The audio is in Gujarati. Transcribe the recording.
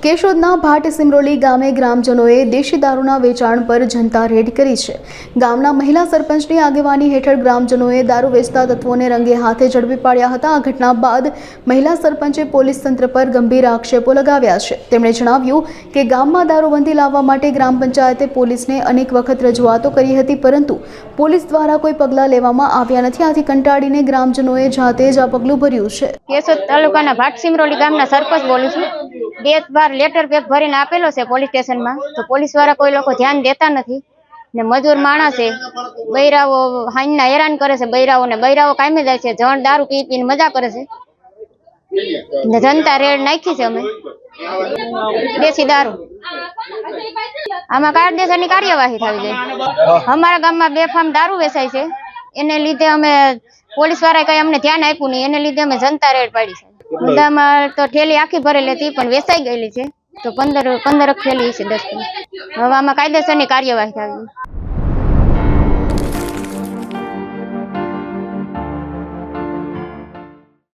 કેશોદના ભાટ સિમરોલી ગામે ગ્રામજનોએ દેશી દારૂના વેચાણ પર જનતા રેડ કરી છે। ગામના મહિલા સરપંચની આગેવાની હેઠળ ગ્રામજનોએ દારૂ વેચતા તત્વોને રંગે હાથે ઝડપી પાડ્યા હતા। આ ઘટના બાદ મહિલા સરપંચે પોલીસ તંત્ર પર ગંભીર આક્ષેપો લગાવ્યા છે। તેમણે જણાવ્યું કે ગામમાં દારૂબંધી લાવવા માટે ગ્રામ પંચાયતે પોલીસને અનેક વખત રજૂઆતો કરી હતી, પરંતુ પોલીસ દ્વારા કોઈ પગલાં લેવામાં આવ્યા નથી। આથી કંટાળીને ગ્રામજનોએ જાતે જ આ પગલું ભર્યું છે। કેશોદ તાલુકાના ભાટ સિમરોલી ગામના સરપંચ બોલું છું। 2 લેટર પેક ભરીને આપેલો છે પોલીસ સ્ટેશનમાં, તો પોલીસ વાળા કોઈ લોકો ધ્યાન દેતા નથી ને મજૂર માણસે બૈરાઓ હાઈના હેરાન કરે છે। બૈરાઓ કાયમે જાય છે, જણ દારૂ પી પીને મજા કરે છે ને જનતા રેડ નાખી છે અમે દેશી દારૂ। આમાં કાયદેસરની કાર્યવાહી થવી જોઈએ। અમારા ગામમાં બેફામ દારૂ વેચાય છે, એને લીધે અમે પોલીસ વાળાએ કઈ અમને ધ્યાન આપ્યું નહીં, એને લીધે અમે જનતા રેડ પાડી છે। મુદ્દામાં તો ઠેલી આખી ભરેલી હતી પણ વેચાઈ ગયેલી છે, તો 15 થેલી છે 10। હવે આમાં કાયદેસરની કાર્યવાહી થવી।